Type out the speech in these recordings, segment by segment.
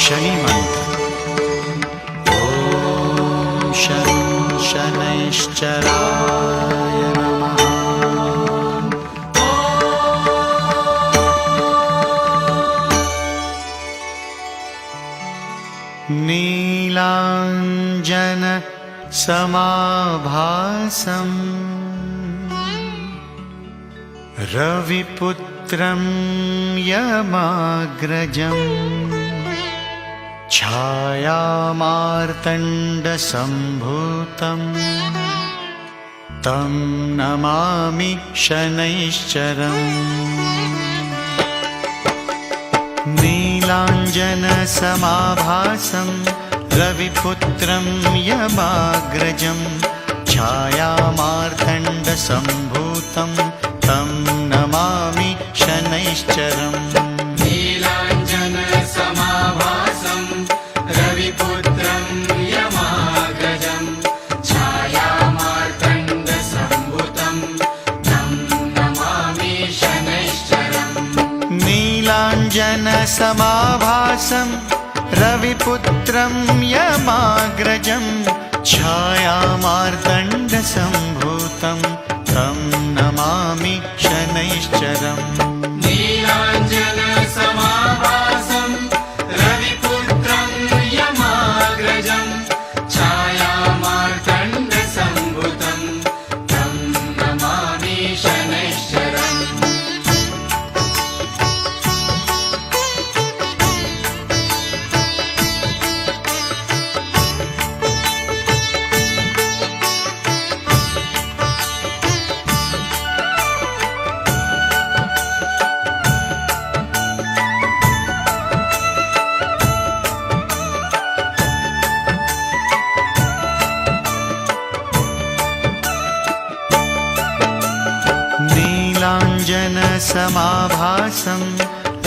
शनिमन्त्रम्। ॐ शं शनैश्चराय नमः। नीलाञ्जनसमाभासम् रविपुत्रं यमाग्रजम् छायामार्तण्डसम्भूतं तं नमामि शनैश्चरम्। नीलाञ्जनसमाभासं रविपुत्रं यमाग्रजं छायामार्तण्डसम्भूतं तं नमामि शनैश्चरम्। नीलाञ्जनसमाभासं रविपुत्रं यमाग्रजं छायामार्तण्डसम्भूतं तं नमामि शनैश्चरम्। नीलाञ्जनसमाभासं रविपुत्रं यमाग्रजं छायामार्तण्डसम्भूतं तं नमामि शनैश्चरम्। नीलाञ्जनसमाभासं रविपुत्रं यमाग्रजं छायामार्तण्डसम्भूतं तं नमामि शनैश्चरम्। नीलाञ्जनसमाभासं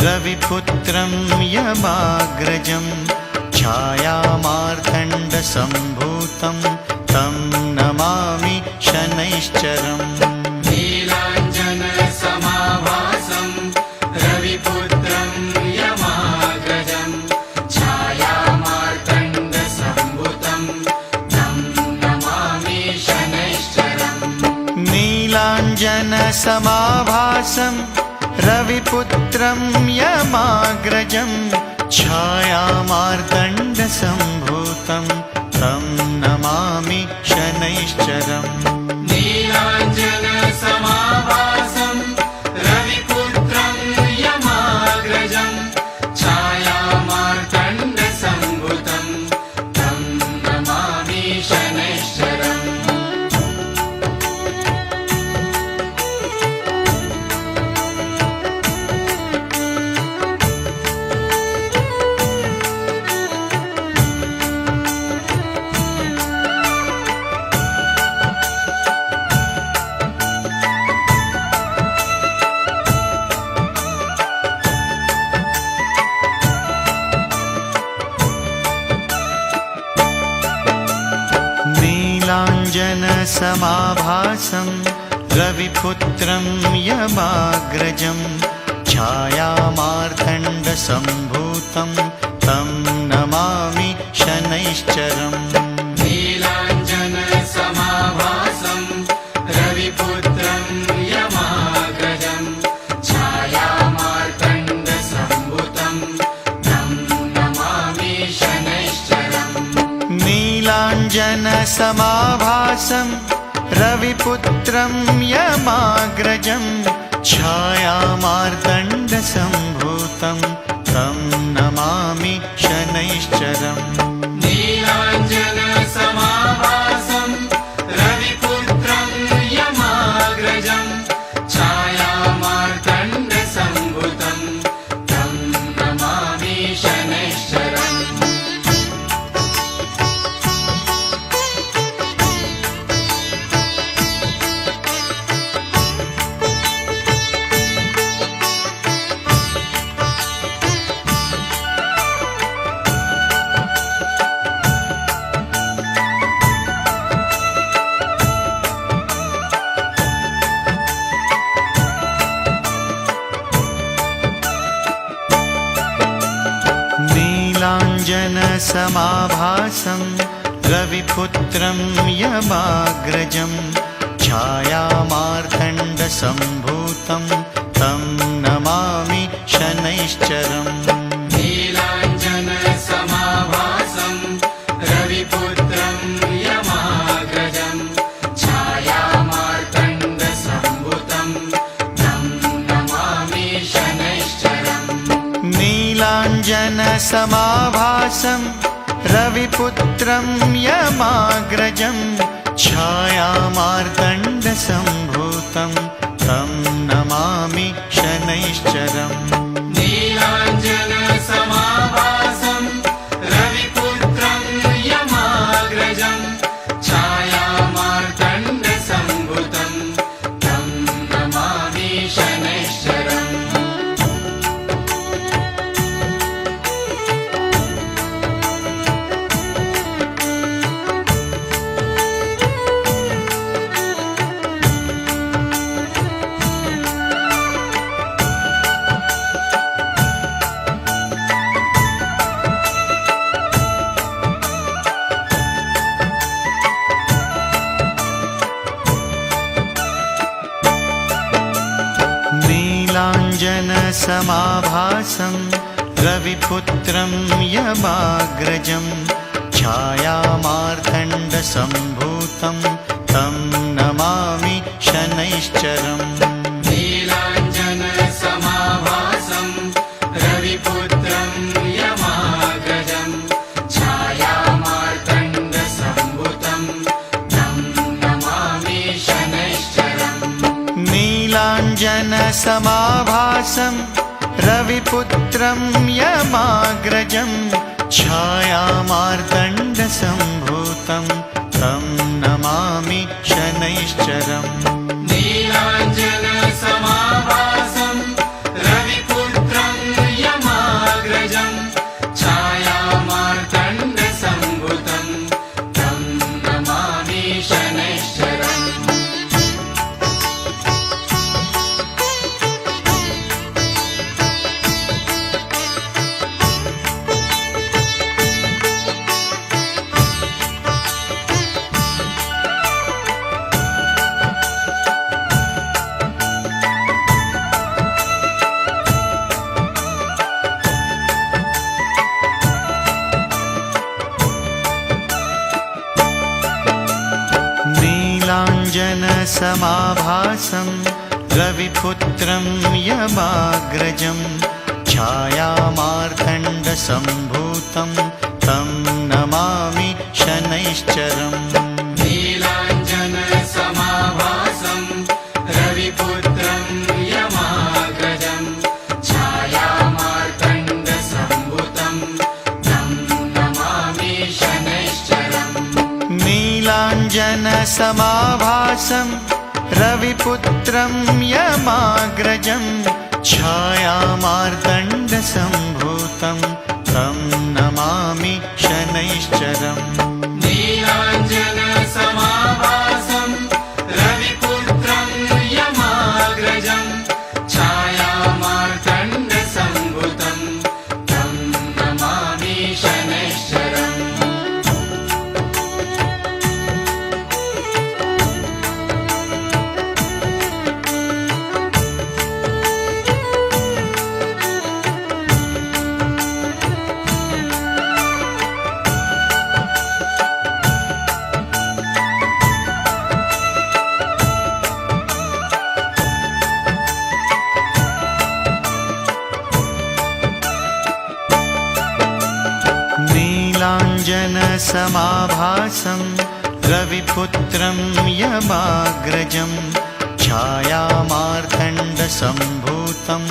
रविपुत्रं यमाग्रजं छायामार्तण्डसम्भूतं तं नमामि शनैश्चरम्। नीलाञ्जनसमाभासं रविपुत्रं यमाग्रजं छायामार्तण्डसम्भूतं तं नमामि शनैश्चरम्। नीलाञ्जनसमाभासं रविपुत्रं यमाग्रजं छायामार्तण्डसम्भूतं तं नमामि शनैश्चरम्। नीलाञ्जनसमाभासं रविपुत्रं यमाग्रजं छायामार्तण्डसम्भूतं तं नमामि शनैश्चरम्। नीलाञ्जनसमाभासं रविपुत्रं यमाग्रजं छायामार्तण्डसम्भूतं तं नमामि शनैश्चरम्। नीलाञ्जनसमाभासं रविपुत्रं यमाग्रजं छायामार्तण्डसम्भूतं तं नमामि शनैश्चरम्। नीलाञ्जनसमाभासं रविपुत्रं यमाग्रजं छायामार्तण्डसम्भूतं तं नमामि शनैश्चरम्। नीलाञ्जनसमाभासं रविपुत्रं यमाग्रजं छायामार्तण्डसम्भूतं तं नमामि शनैश्चरम्। नीलाञ्जनसमाभासं रविपुत्रं यमाग्रजं छायामार्तण्डसम्भूतं तं नमामि शनैश्चरम् नीलाञ्जनसमाभासं रविपुत्रं यमाग्रजं छायामार्तण्डसम्भूतं तं नमामि शनैश्चरम् नीलाञ्जनसमाभासं रविपुत्रं यमाग्रजं छायामार्तण्डसम्भूतं तं नमामि शनैश्चरम् नीलाञ्जनसमाभासं रविपुत्रं यमाग्रजं छायामार्तण्डसम्भूतं तं नमामि शनैश्चरम् नीलाञ्जनसमाभासं रविपुत्रं यमाग्रजं छायामार्तण्डसम्भूतं तं नमामि शनैश्चरम् नीलाञ्जनसमाभासं रविपुत्रं यमाग्रजं छायामार्तण्डसम्भूतं तं नमामि शनैश्चरम् नीलाञ्जनसमाभासं रविपुत्रं यमाग्रजं छायामार्तण्डसम्भूतं तं नमामि शनैश्चरम् नीलाञ्जनसमाभासं रविपुत्रं यमाग्रजं छायामार्तण्डसम्भूतं तं नमामि शनैश्चरम् नीलाञ्जनसमाभासं रविपुत्रं यमाग्रजं छायामार्तण्डसम्भूतं तं नमामि शनैश्चरम् नीलाञ्जनसमाभासं रविपुत्रं यमाग्रजं छायामार्तण्डसम्भूतं तं नमामि शनैश्चरम् नीलाञ्जनसमाभासं रविपुत्रं यमाग्रजं छायामार्तण्डसम्भूतं तं नमामि शनैश्चरम् नीलाञ्जनसमाभासं रविपुत्रं यमाग्रजं छायामार्तण्डसम्भूतं तं नमामि शनैश्चरम् नीलाञ्जनसमाभासं रविपुत्रं यमाग्रजं छायामार्तण्डसम्भूतं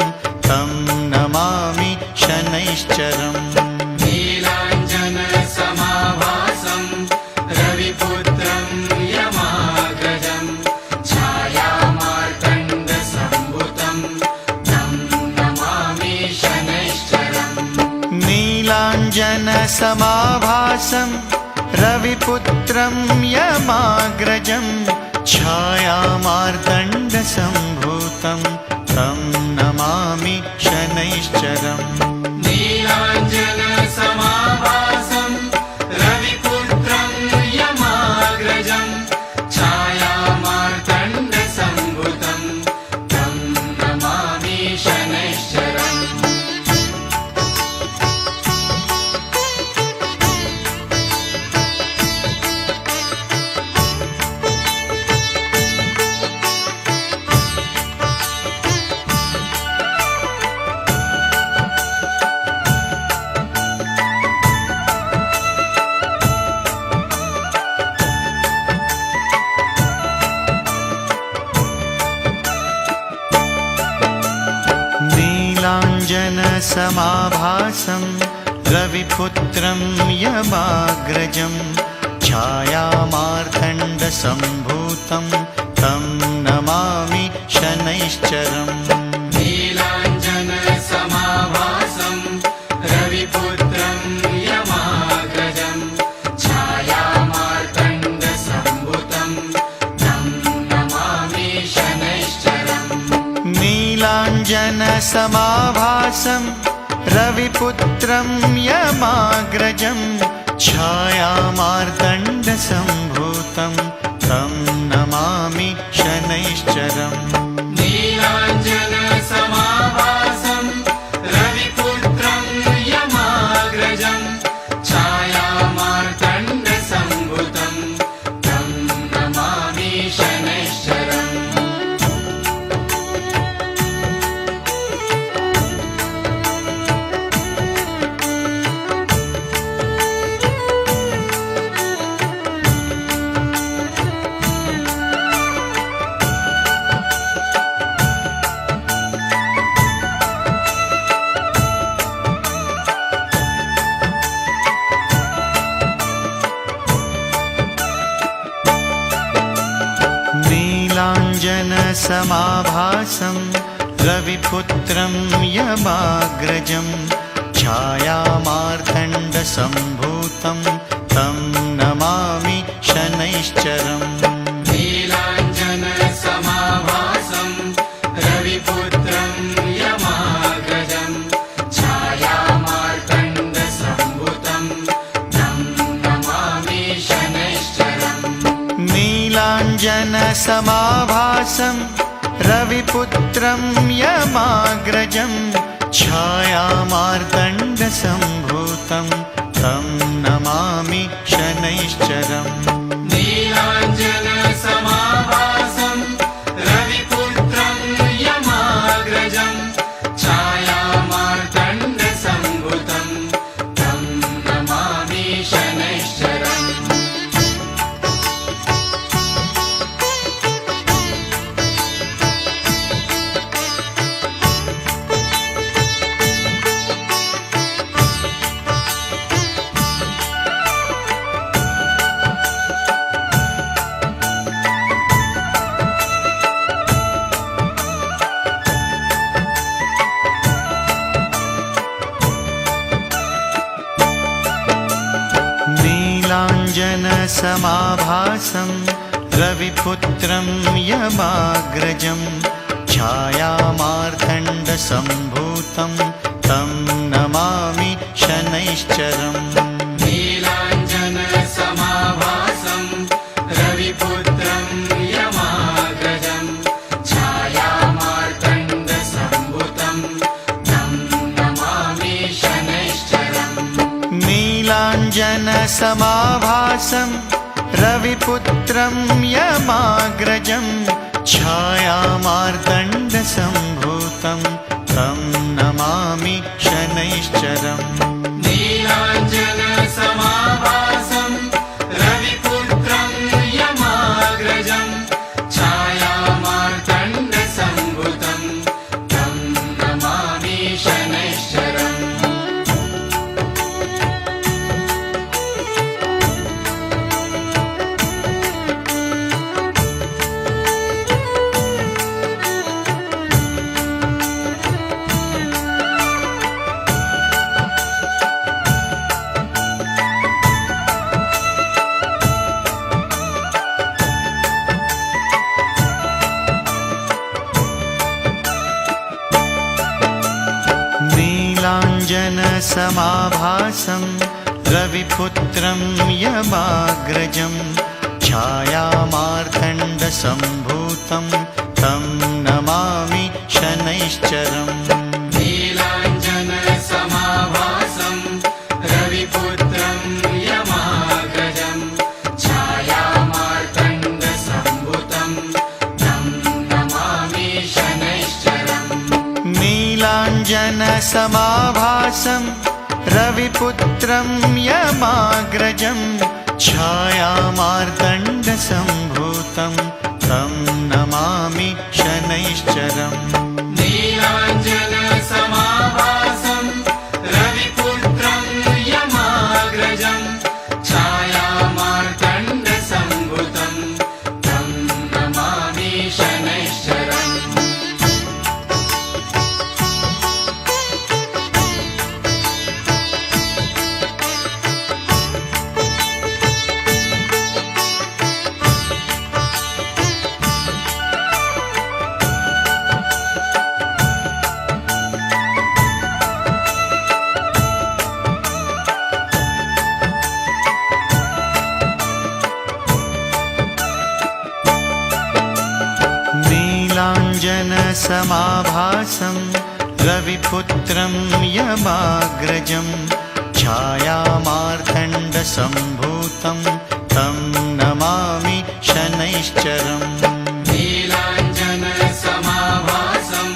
तं नमामि शनैश्चरम् नीलाञ्जनसमाभासं रविपुत्रं यमाग्रजं छायामार्तण्डसम्भूतं तं नमामि शनैश्चरम् नीलाञ्जनसमाभासं रविपुत्रं यमाग्रजं छायामार्तण्डसम्भूतं तं नमामि शनैश्चरम् नीलाञ्जनसमाभासं शनैश्चरम् नीलाञ्जनसमाभासं रविपुत्रं यमाग्रजं छायामार्तण्डसम्भूतं तं नमामि शनैश्चरम् नीलाञ्जनसमाभासं रविपुत्रं यमाग्रजं छायामार्तण्डसम्भूतं तं नमामि शनैश्चरम् नीलाञ्जनसमाभासं रविपुत्रं यमाग्रजं छायामार्तण्डसम्भूतं तं नमामि शनैश्चरम् नीलाञ्जनसमाभासं रविपुत्रं यमाग्रजं छायामार्तण्डसम्भूतं तं नमामि शनैश्चरम् नीलाञ्जनसमाभासं रविपुत्रं यमाग्रजं छायामार्तण्डसम्भूतं तं नमामि शनैश्चरम् नीलाञ्जनसमाभासं रविपुत्रं यमाग्रजं छायामार्तण्डसम्भूतं तं नमामि शनैश्चरम् नीलाञ्जनसमाभासं रविपुत्रं यमाग्रजं छायामार्तण्डसम्भूतं तं नमामि शनैश्चरम् नीलाञ्जनसमाभासं रविपुत्रं यमाग्रजं छायामार्तण्डसम्भूतं तं नमामि शनैश्चरम् नीलाञ्जनसमाभासं रविपुत्रं यमाग्रजं छायामार्तण्डसम्भूतं तं नमामि शनैश्चरम् नीलाञ्जनसमाभासं रविपुत्रं यमाग्रजं छायामार्तण्डसम्भूतं तं नमामि शनैश्चरम् नीलाञ्जनसमाभासं रविपुत्रं यमाग्रजं छायामार्तण्डसम्भूतं तं नमामि शनैश्चरम् नीलाञ्जनसमाभासं रविपुत्रं यमाग्रजं छायामार्तण्डसम्भूतं तं नमामि शनैश्चरम् नीलाञ्जनसमाभासं रविपुत्रं यमाग्रजं छायामार्तण्डसम्भूतं तं नमामि शनैश्चरम् नीलाञ्जनसमाभासं रविपुत्रं यमाग्रजं छायामार्तण्डसम्भूतं तं नमामि शनैश्चरम् नीलाञ्जनसमाभासं रविपुत्रं यमाग्रजं छायामार्तण्डसम्भूतं तं नमामि शनैश्चरम् नीलाञ्जनसमाभासं रविपुत्रं यमाग्रजं छायामार्तण्डसम्भूतं तं नमामि शनैश्चरम् नीलाञ्जनसमाभासं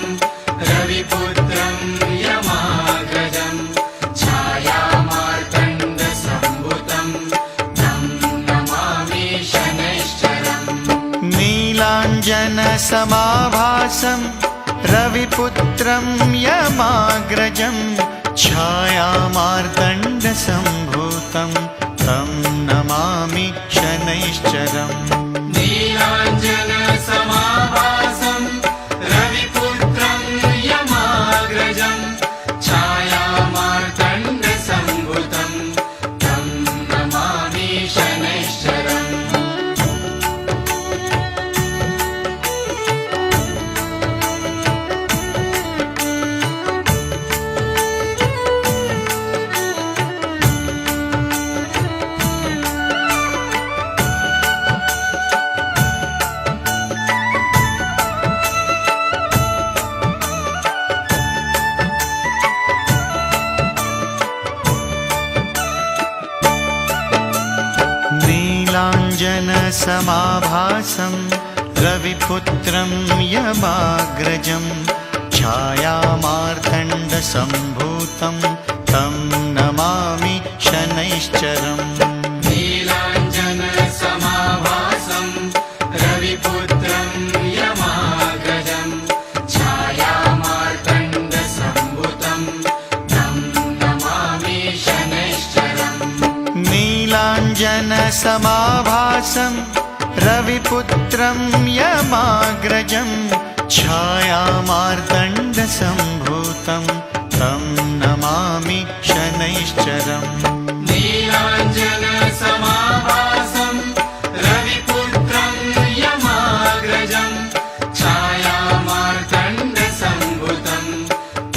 रविपुत्रं यमाग्रजं छायामार्तण्डसम्भूतं तं नमामि शनैश्चरम् नीलाञ्जनसमाभासं रविपुत्रं यमाग्रजं छायामार्तण्डसम्भूतं तं नमामि शनैश्चरम् नीलाञ्जनसमाभासं रविपुत्रं यमाग्रजं छायामार्तण्डसम्भूतं तं नमामि शनैश्चरम् नीलाञ्जनसमाभासं रविपुत्रं यमाग्रजं छायामार्तण्डसम्भूतं तं नमामि शनैश्चरम् नीलाञ्जनसमाभासं रविपुत्रं यमाग्रजं छायामार्तण्डसम्भूतं तं नमामि शनैश्चरम् नीलाञ्जनसमाभासं रविपुत्रं यमाग्रजं छायामार्तण्डसम्भूतं तं नमामि शनैश्चरम् नीलाञ्जनसमाभासं रविपुत्रं यमाग्रजं छायामार्तण्डसम्भूतं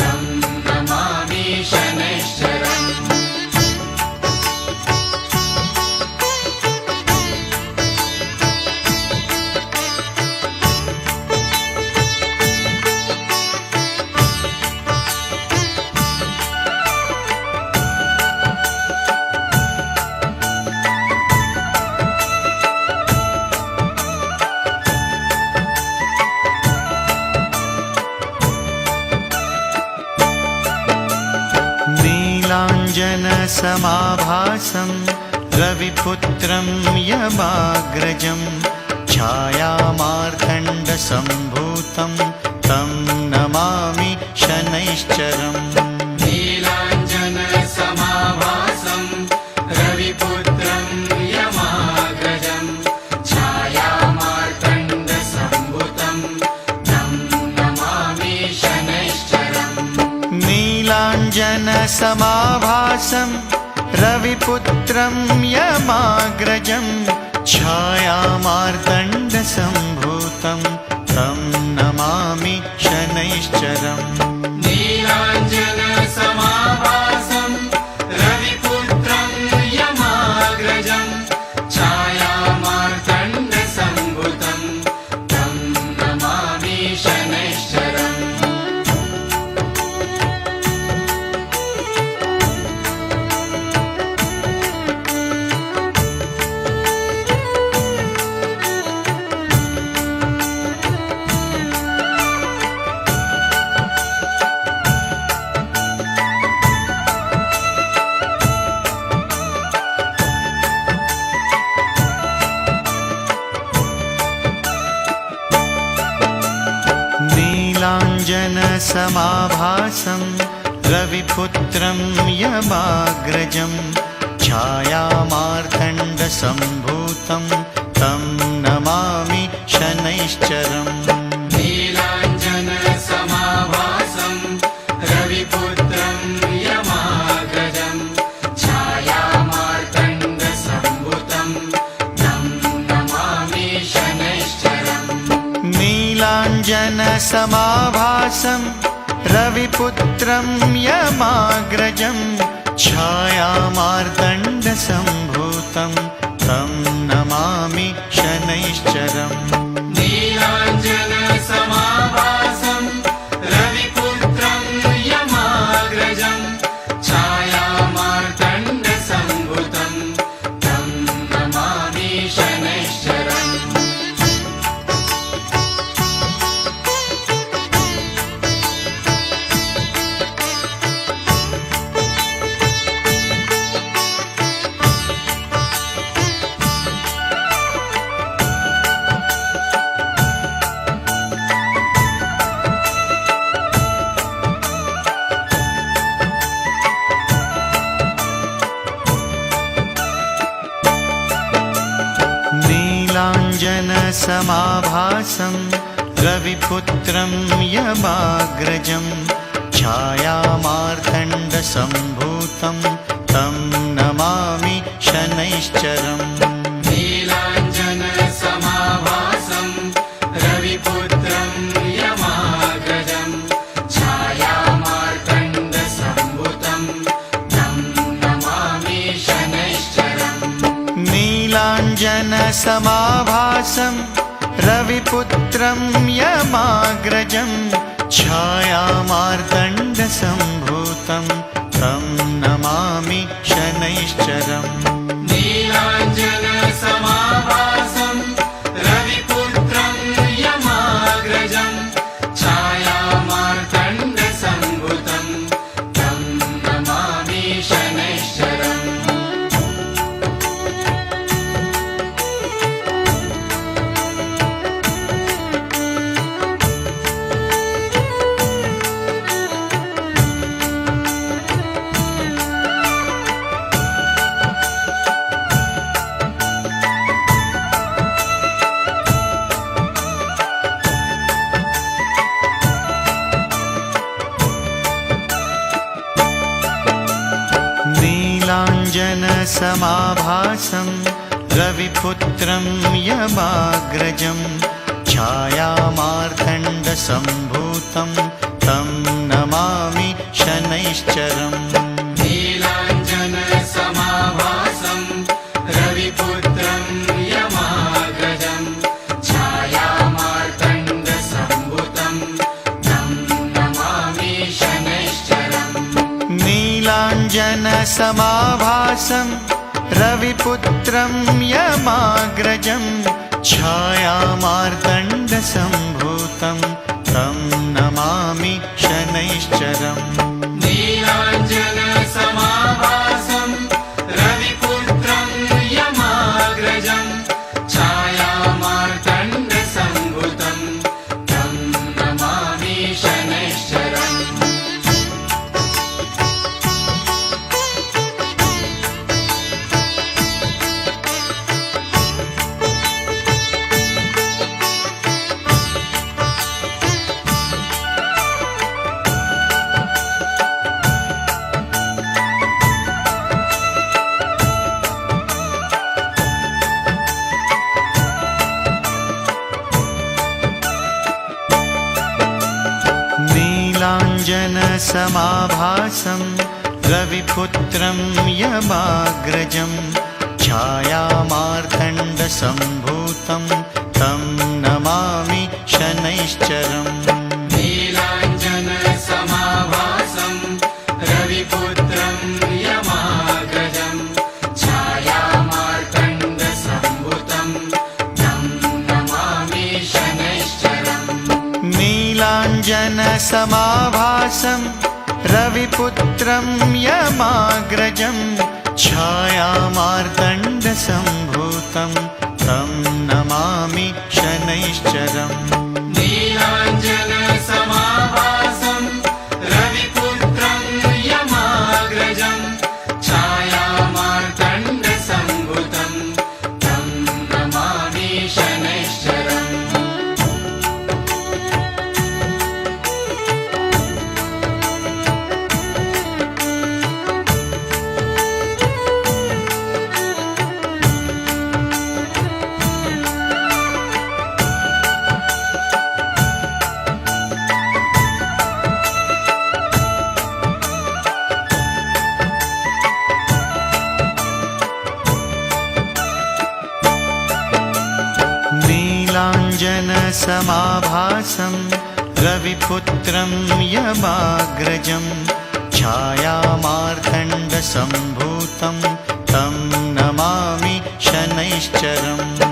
तं नमामि शनैश्चरम् नीलाञ्जनसमाभासं रविपुत्रं यमाग्रजं छायामार्तण्डसम्भूतं तं नमामि शनैश्चरम् नीलाञ्जनसमाभासं रविपुत्रं यमाग्रजं छायामार्तण्डसम्भूतं तं नमामि शनैश्चरम् नीलाञ्जनसमाभासं रविपुत्रं यमाग्रजं छायामार्तण्डसम्भूतं तं नमामि शनैश्चरम् नीलाञ्जनसमाभासं रविपुत्रं यमाग्रजं छायामार्तण्डसम्भूतं तं नमामि शनैश्चरम् नीलाञ्जनसमाभासं रविपुत्रं यमाग्रजं छायामार्तण्डसम्भूतं तं नमामि शनैश्चरम् नीलाञ्जनसमाभासं रविपुत्रं यमाग्रजं छायामार्तण्डसम्भूतं तं नमामि शनैश्चरम् नीलाञ्जनसमाभासं रविपुत्रं यमाग्रजं छायामार्तण्डसम्भूतं तं नमामि शनैश्चरम् नीलाञ्जनसमाभासं रविपुत्रं यमाग्रजं छायामार्तण्डसम्भूतं तं नमामि शनैश्चरम् नीलाञ्जनसमाभासं रविपुत्रं यमाग्रजं छायामार्तण्डसम्भूतं तं नमामि शनैश्चरम् नीलाञ्जनसमाभासं रविपुत्रं यमाग्रजं छायामार्तण्डसम्भूतं तं नमामि शनैश्चरम् नीलाञ्जनसमाभासं रविपुत्रं यमाग्रजं छायामार्तण्डसम्भूतं तं नमामि शनैश्चरम् नीलाञ्जनसमाभासं रविपुत्रं यमाग्रजं छायामार्तण्डसम्भूतं तं नमामि शनैश्चरम् नीलाञ्जनसमाभासं रविपुत्रं यमाग्रजं छायामार्तण्डसम्भूतं तं नमामि शनैश्चरम् नीलाञ्जनसमाभासं रविपुत्रं यमाग्रजं छायामार्तण्डसम्भूतं तं नमामि शनैश्चरम् नीलाञ्जनसमाभासं रविपुत्रं यमाग्रजं छायामार्तण्डसम्भूतं तं नमामि शनैश्चरम् नीलाञ्जनसमाभासं रविपुत्रं यमाग्रजं छायामार्तण्डसम्भूतं तं नमामि शनैश्चरम् नीलाञ्जनसमाभासं रविपुत्रं यमाग्रजं छायामार्तण्डसम्भूतं तं नमामि शनैश्चरम् नीलाञ्जनसमाभासं रविपुत्रं यमाग्रजं छायामार्तण्डसम्भूतं तं नमामि शनैश्चरम् नीलाञ्जनसमाभासं रविपुत्रं यमाग्रजं छायामार्तण्डसम्भूतं तं नमामि शनैश्चरम् नीलाञ्जनसमाभासं निरञ्जनसमाभासं रविपुत्रं यमाग्रजं छायामार्तण्डसम्भूतं तं नमामि शनैश्चरम्